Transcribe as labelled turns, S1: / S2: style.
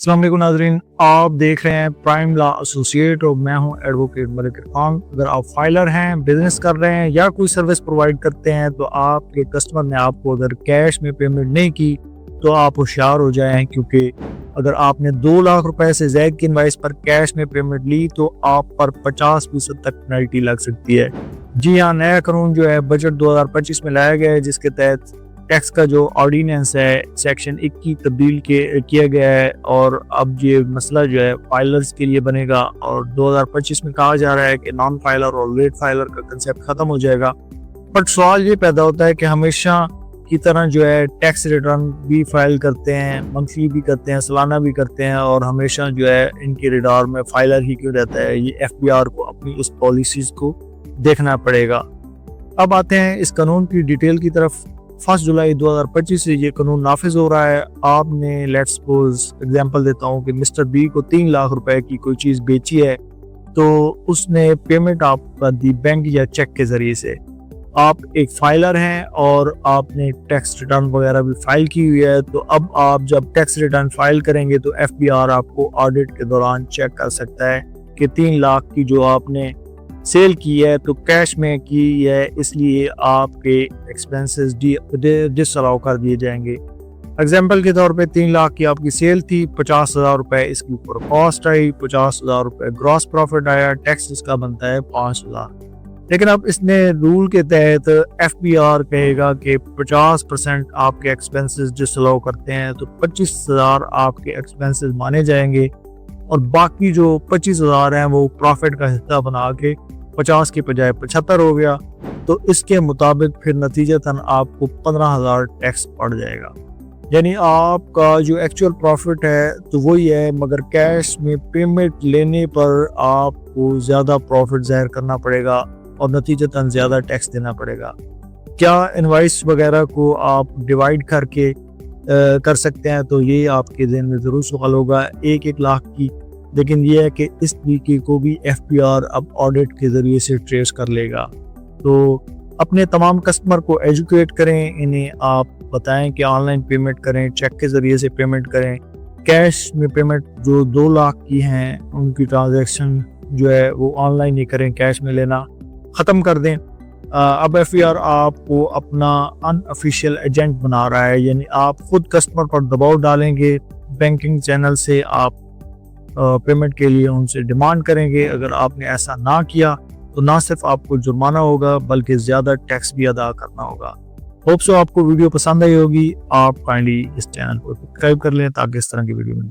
S1: अस्सलाम वालेकुम नाज़रीन, आप देख रहे हैं प्राइम लॉ एसोसिएट और मैं हूं एडवोकेट मलिक इरफान। अगर आप फाइलर हैं, बिजनेस कर रहे हैं या कोई सर्विस प्रोवाइड करते हैं तो आपके कस्टमर ने आपको अगर कैश में पेमेंट नहीं की तो आप होशियार हो जाएं, क्योंकि अगर आपने 2 लाख रुपए से ज़ायद की इनवाइस पर कैश में पेमेंट ली तो आप पर 50% तक पेनल्टी लग सकती है। जी हाँ, नया कानून जो है बजट 2025 में लाया गया है, जिसके तहत टैक्स का जो ऑर्डिनेंस है सेक्शन 1 की तब्दील किया गया है और अब ये मसला जो है फाइलर्स के लिए बनेगा। और 2025 में कहा जा रहा है कि नॉन फाइलर और लेट फाइलर का कंसेप्ट खत्म हो जाएगा। बट सवाल ये पैदा होता है कि हमेशा की तरह जो है टैक्स रिटर्न भी फाइल करते हैं, मंथली भी करते हैं, सालाना भी करते हैं, और हमेशा जो है इनके रडार में फाइलर ही क्यों रहता है। ये FBR को अपनी उस पॉलिसीज को देखना पड़ेगा। अब आते हैं इस कानून की डिटेल की तरफ। 1 जुलाई 2025 से ये कानून नाफिज हो रहा है। आपने लेट्स सपोज एग्जांपल देता हूँ कि मिस्टर बी को 3 लाख रुपए की कोई चीज़ बेची है, तो उसने पेमेंट आपका दी बैंक या चेक के ज़रिए से। आप एक फाइलर हैं और आपने टैक्स रिटर्न वगैरह भी फाइल की हुई है, तो अब आप जब टैक्स रिटर्न फाइल करेंगे तो FBR आपको ऑडिट के दौरान चेक कर सकता है कि 3 लाख की जो आपने सेल की है तो कैश में की है, इसलिए आपके एक्सपेंसेस डिसअलाउ कर दिए जाएंगे। एग्जाम्पल के तौर पे 3 लाख की आपकी सेल थी, 50,000 रुपए इसके ऊपर कॉस्ट आई, 50,000 रुपए ग्रॉस प्रॉफिट आया, टैक्स इसका बनता है 5,000। लेकिन अब इसने रूल के तहत FBR कहेगा कि 50% आपके एक्सपेंसेस डिसअलाउ करते हैं, तो 25,000 आपके एक्सपेंसेस माने जाएंगे और बाकी जो 25,000 हैं वो प्रॉफिट का हिस्सा बना के 50 के बजाय 75 हो गया। तो इसके मुताबिक फिर नतीजतन आपको 15,000 टैक्स पड़ जाएगा। यानी आपका जो एक्चुअल प्रॉफिट है तो वही है, मगर कैश में पेमेंट लेने पर आपको ज़्यादा प्रॉफिट ज़ाहिर करना पड़ेगा और नतीजतन ज़्यादा टैक्स देना पड़ेगा। क्या इनवाइस वगैरह को आप डिवाइड करके कर सकते हैं? तो ये आपके ज़हन में ज़रूर सवाल होगा 1-1 लाख की, लेकिन ये है कि इस तरीके को भी FBR अब ऑडिट के ज़रिए से ट्रेस कर लेगा। तो अपने तमाम कस्टमर को एजुकेट करें, इन्हें आप बताएं कि ऑनलाइन पेमेंट करें, चेक के ज़रिए से पेमेंट करें। कैश में पेमेंट जो 2 लाख की हैं उनकी ट्रांजैक्शन जो है वो ऑनलाइन ही करें, कैश में लेना ख़त्म कर दें। अब FBR आपको अपना अनऑफिशियल एजेंट बना रहा है, यानी आप खुद कस्टमर पर दबाव डालेंगे, बैंकिंग चैनल से आप पेमेंट के लिए उनसे डिमांड करेंगे। अगर आपने ऐसा ना किया तो ना सिर्फ आपको जुर्माना होगा बल्कि ज़्यादा टैक्स भी अदा करना होगा। होप सो आपको वीडियो पसंद आई होगी। आप काइंडली इस चैनल को सब्सक्राइब कर लें ताकि इस तरह की वीडियो मिल